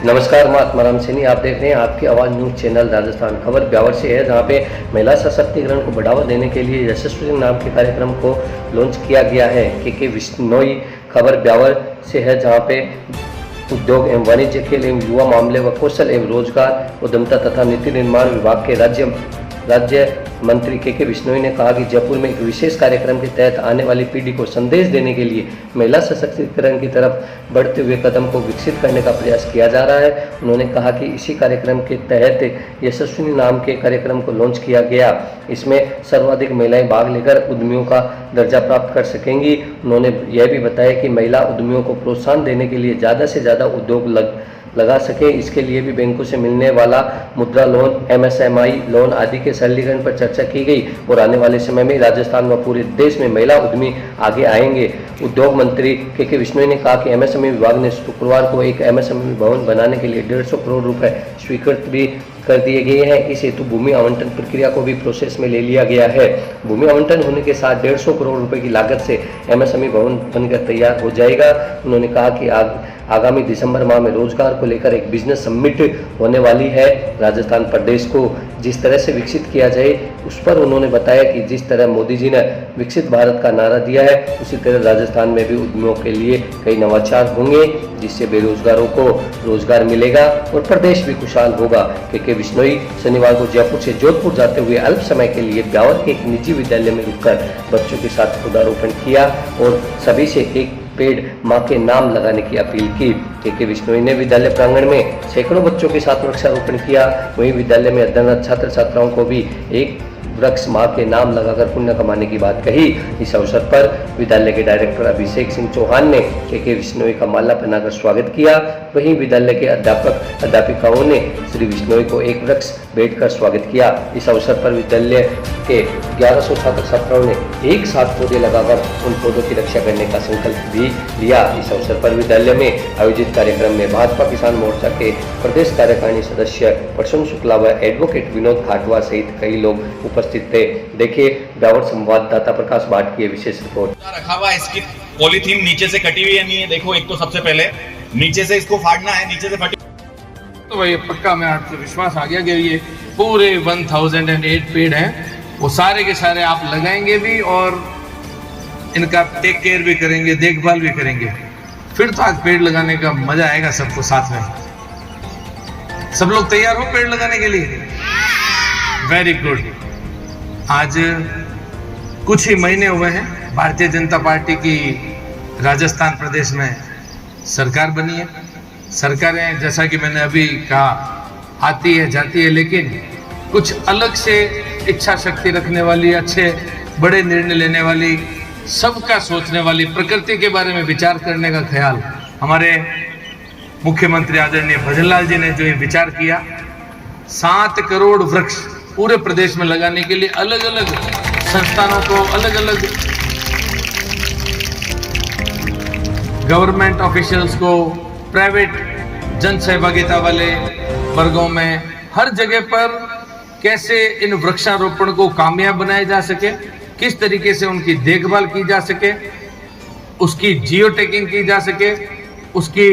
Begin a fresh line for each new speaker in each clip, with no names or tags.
नमस्कार, मैं आत्माराम सैनी। आप देख रहे हैं आपकी आवाज़ न्यूज़ चैनल राजस्थान। खबर ब्यावर से है, जहां पे महिला सशक्तिकरण को बढ़ावा देने के लिए यशस्वी नाम के कार्यक्रम को लॉन्च किया गया है। के विश्नोई। खबर ब्यावर से है, जहां पे उद्योग एवं वाणिज्य खेल एवं युवा मामले व कौशल एवं रोजगार उद्यमता तथा नीति निर्माण विभाग के राज्य मंत्री के विश्नोई ने कहा कि जयपुर में एक विशेष कार्यक्रम के तहत आने वाली पीढ़ी को संदेश देने के लिए महिला सशक्तिकरण की तरफ बढ़ते हुए कदम को विकसित करने का प्रयास किया जा रहा है। उन्होंने कहा कि इसी कार्यक्रम के तहत यशस्विनी नाम के कार्यक्रम को लॉन्च किया गया। इसमें सर्वाधिक महिलाएं भाग लेकर उद्यमियों का दर्जा प्राप्त कर सकेंगी। उन्होंने यह भी बताया कि महिला उद्यमियों को प्रोत्साहन देने के लिए ज़्यादा से ज़्यादा उद्योग लगा सके। इसके लिए भी बैंकों से मिलने वाला मुद्रा लोन, MSMI लोन आदि के सरलीकरण पर चर्चा की गई और आने वाले समय में राजस्थान व पूरे देश में महिला उद्यमी आगे आएंगे। उद्योग मंत्री के विश्नोई ने कहा कि MSME विभाग ने शुक्रवार को एक MSME भवन बनाने के लिए 150 करोड़ रुपए स्वीकृत भी कर दिए गए हैं। इस हेतु भूमि आवंटन प्रक्रिया को भी प्रोसेस में ले लिया गया है। भूमि आवंटन होने के साथ 150 करोड़ रुपए की लागत से MSME भवन बनकर तैयार हो जाएगा। उन्होंने कहा कि आगामी दिसंबर माह में रोजगार को लेकर एक बिजनेस समिट होने वाली है। राजस्थान प्रदेश को जिस तरह से विकसित किया जाए उस पर उन्होंने बताया कि जिस तरह मोदी जी ने विकसित भारत का नारा दिया है, उसी तरह राजस्थान में भी उद्यमियों के लिए कई नवाचार होंगे, जिससे बेरोजगारों को रोजगार मिलेगा और प्रदेश भी खुशहाल होगा। के विश्नोई शनिवार को जयपुर से जोधपुर जाते हुए अल्प समय के लिए ब्यावर के एक निजी विद्यालय में रुककर बच्चों के साथ पौधारोपण किया और सभी से एक पेड़ मां के नाम लगाने की अपील की। के विश्नोई ने विद्यालय प्रांगण में सैकड़ों बच्चों के साथ वृक्षारोपण किया। वहीं विद्यालय में अध्ययनरत छात्र छात्राओं को भी एक वृक्ष मां के नाम लगाकर पुण्य कमाने की बात कही। इस अवसर पर विद्यालय के डायरेक्टर अभिषेक सिंह चौहान ने के विश्नोई का माला पहनाकर स्वागत किया। वहीं विद्यालय के अध्यापक अध्यापिकाओं ने श्री विश्नोई को एक वृक्ष भेंट कर स्वागत किया। इस अवसर पर विद्यालय के 1100 छात्र छात्राओं ने एक साथ पौधे लगाकर उन पौधों की रक्षा करने का संकल्प भी लिया। इस अवसर पर विद्यालय में आयोजित कार्यक्रम में भाजपा किसान मोर्चा के प्रदेश कार्यकारिणी सदस्य प्रसून शुक्ला व एडवोकेट विनोद खाटवा सहित कई लोग उपस्थित थे। देखिए ब्यावर संवाददाता प्रकाश भाट की विशेष रिपोर्ट।
रखा हुआ इसकी पॉलीथीन नीचे से कटी हुई है, नहीं है। देखो, एक तो सबसे पहले नीचे से इसको फाड़ना है, नीचे से फटी
तो भाई पक्का मैं आपसे विश्वास आ गया कि ये पूरे 1008 पेड़ हैं, वो सारे के सारे आप लगाएंगे भी और इनका टेक केयर भी करेंगे, देखभाल भी करेंगे। फिर तो आज पेड़ लगाने का मजा आएगा सबको साथ में। सब लोग तैयार हो पेड़ लगाने के लिए? Very good. आज कुछ ही महीने हुए हैं भारतीय जनता पार्टी की राजस्थान प्रदेश में सरकार बनी है। सरकारें जैसा कि मैंने अभी कहा आती है जाती है, लेकिन कुछ अलग से इच्छा शक्ति रखने वाली, अच्छे बड़े निर्णय लेने वाली, सबका सोचने वाली, प्रकृति के बारे में विचार करने का ख्याल हमारे मुख्यमंत्री आदरणीय भजनलाल जी ने जो ये विचार किया, 7 करोड़ वृक्ष पूरे प्रदेश में लगाने के लिए अलग अलग संस्थानों को, अलग अलग गवर्नमेंट ऑफिशियल्स को, प्राइवेट जन सहभागिता वाले वर्गों में, हर जगह पर कैसे इन वृक्षारोपण को कामयाब बनाया जा सके, किस तरीके से उनकी देखभाल की जा सके, उसकी जियो टैगिंग की जा सके, उसकी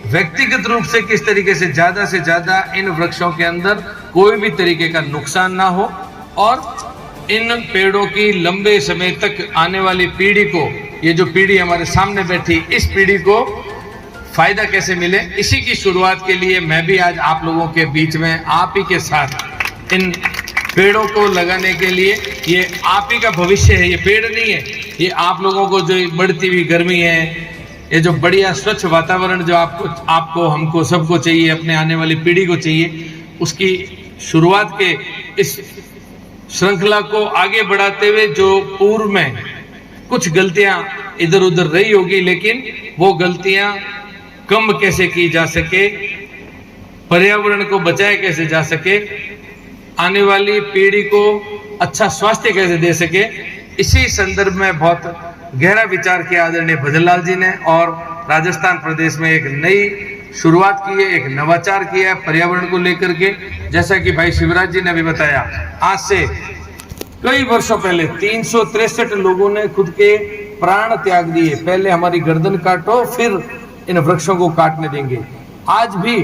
व्यक्तिगत रूप से किस तरीके से ज्यादा इन वृक्षों के अंदर कोई भी तरीके का नुकसान ना हो और इन पेड़ों की लंबे समय तक आने वाली पीढ़ी को, ये जो पीढ़ी हमारे सामने बैठी, इस पीढ़ी को फायदा कैसे मिले, इसी की शुरुआत के लिए मैं भी आज आप लोगों के बीच में आप ही के साथ इन पेड़ों को लगाने के लिए, ये आप ही का भविष्य है, ये पेड़ नहीं है, ये आप लोगों को जो बढ़ती हुई गर्मी है, ये जो बढ़िया स्वच्छ वातावरण जो आपको हमको सबको चाहिए, अपने आने वाली पीढ़ी को चाहिए, उसकी शुरुआत के इस श्रृंखला को आगे बढ़ाते हुए जो पूर्व में कुछ गलतियां इधर उधर रही होगी, लेकिन वो गलतियां कम कैसे की जा सके, पर्यावरण को बचाए कैसे जा सके, आने वाली पीढ़ी को अच्छा स्वास्थ्य कैसे दे सके, इसी संदर्भ में बहुत गहरा विचार किया आदरणीय भजनलाल जी ने और राजस्थान प्रदेश में एक नई शुरुआत की है, एक नवाचार किया है पर्यावरण को लेकर के। जैसा कि भाई शिवराज जी ने भी बताया, आज से कई वर्षों पहले 363 लोगों ने खुद के प्राण त्याग दिए। पहले हमारी गर्दन काटो, फिर इन वृक्षों को काटने देंगे। आज भी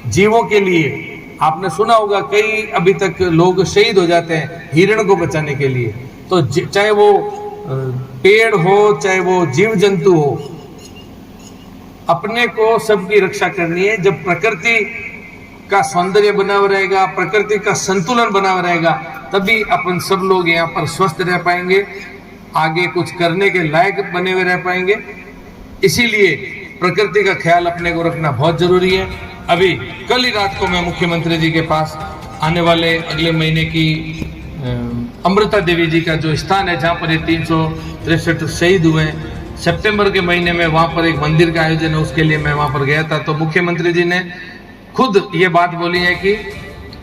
जीवों के लिए। आपने सुना होगा कई अभी तक लोग शहीद हो जाते हैं हिरण को बचाने के लिए। तो चाहे वो पेड़ हो चाहे वो जीव जंतु हो, अपने को सबकी रक्षा करनी है। जब प्रकृति का सौंदर्य बना हुआ रहेगा, प्रकृति का संतुलन बना हुआ रहेगा, तभी अपन सब लोग यहाँ पर स्वस्थ रह पाएंगे, आगे कुछ करने के लायक बने हुए रह पाएंगे। इसीलिए प्रकृति का ख्याल अपने को रखना बहुत जरूरी है। अभी कल ही रात को मैं मुख्यमंत्री जी के पास आने वाले अगले महीने की अमृता देवी जी का जो स्थान है जहाँ पर ये 363 शहीद हुए हैं, सितंबर के महीने में वहाँ पर एक मंदिर का आयोजन है, उसके लिए मैं वहाँ पर गया था। तो मुख्यमंत्री जी ने खुद ये बात बोली है कि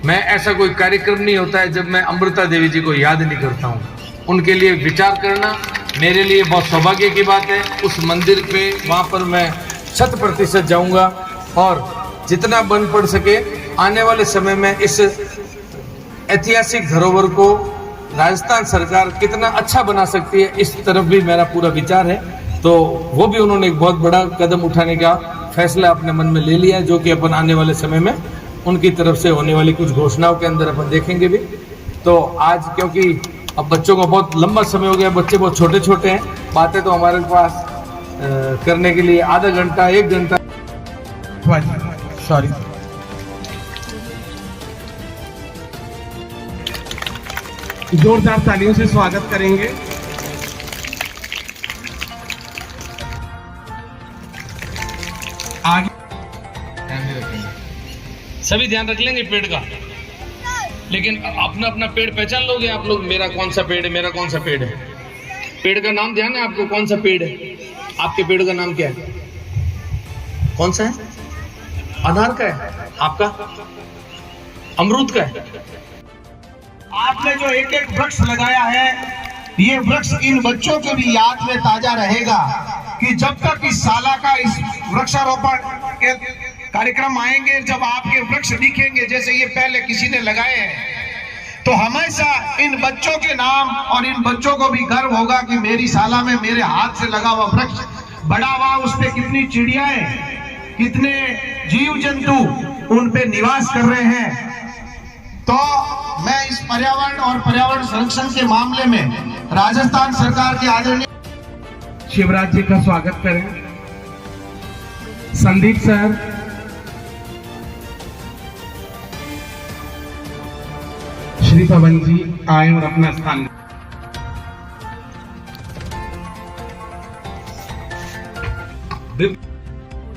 मैं ऐसा कोई कार्यक्रम नहीं होता है जब मैं अमृता देवी जी को याद नहीं करता हूँ। उनके लिए विचार करना मेरे लिए बहुत सौभाग्य की बात है। उस मंदिर पे वहाँ पर मैं 100% जाऊँगा और जितना बन पड़ सके आने वाले समय में इस ऐतिहासिक धरोहर को राजस्थान सरकार कितना अच्छा बना सकती है, इस तरफ भी मेरा पूरा विचार है। तो वो भी उन्होंने एक बहुत बड़ा कदम उठाने का फैसला अपने मन में ले लिया है, जो कि अपन आने वाले समय में उनकी तरफ से होने वाली कुछ घोषणाओं के अंदर अपन देखेंगे भी। तो आज क्योंकि अब बच्चों को बहुत लंबा समय हो गया, बच्चे बहुत छोटे छोटे हैं, बातें तो हमारे पास करने के लिए आधा घंटा 1 घंटा सॉरी
जोरदार तालियों से स्वागत करेंगे। आगे
सभी ध्यान रख लेंगे पेड़ का, लेकिन अपना अपना पेड़ पहचान लोगे आप लोग, मेरा कौन सा पेड़ है, मेरा कौन सा पेड़ है। पेड़ का नाम ध्यान है आपको, कौन सा पेड़ है, आपके पेड़ का नाम क्या है, कौन सा है, अनार का है, आपका अमरूद का है।
आपने जो एक एक वृक्ष लगाया है, ये वृक्ष इन बच्चों के भी याद में ताजा रहेगा कि जब तक इस साला का इस वृक्षारोपण के कार्यक्रम आएंगे, जब आपके वृक्ष दिखेंगे जैसे ये पहले किसी ने लगाए हैं, तो हमेशा इन बच्चों के नाम और इन बच्चों को भी गर्व होगा कि मेरी साला में मेरे हाथ से लगा हुआ वृक्ष बड़ा हुआ, उस पे कितनी चिड़ियाएं, कितने जीव जंतु उन पे निवास कर रहे हैं। तो मैं इस पर्यावरण और पर्यावरण संरक्षण के मामले में राजस्थान सरकार के आदरणीय शिवराज जी का स्वागत करें। संदीप सर, श्री पवन जी आए और अपना स्थान।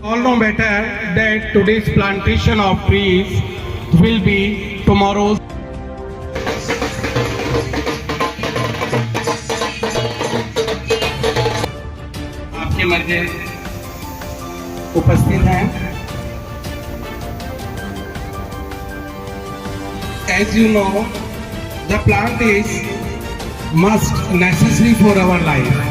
All know better that today's plantation of trees will be tomorrow's. आपके मध्य उपस्थित हैं। As you know, the plant is must necessary for our life.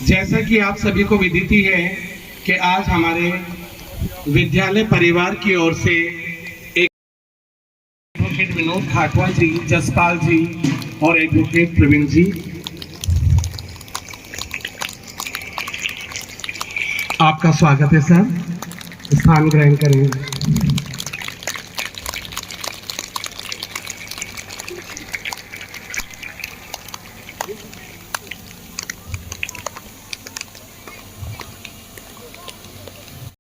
जैसा कि आप सभी को विदित ही है कि आज हमारे विद्यालय परिवार की ओर से एक एडवोकेट विनोद खाटवा जी, जसपाल जी और एडवोकेट प्रवीण जी, आपका स्वागत है सर, स्थान ग्रहण करेंगे।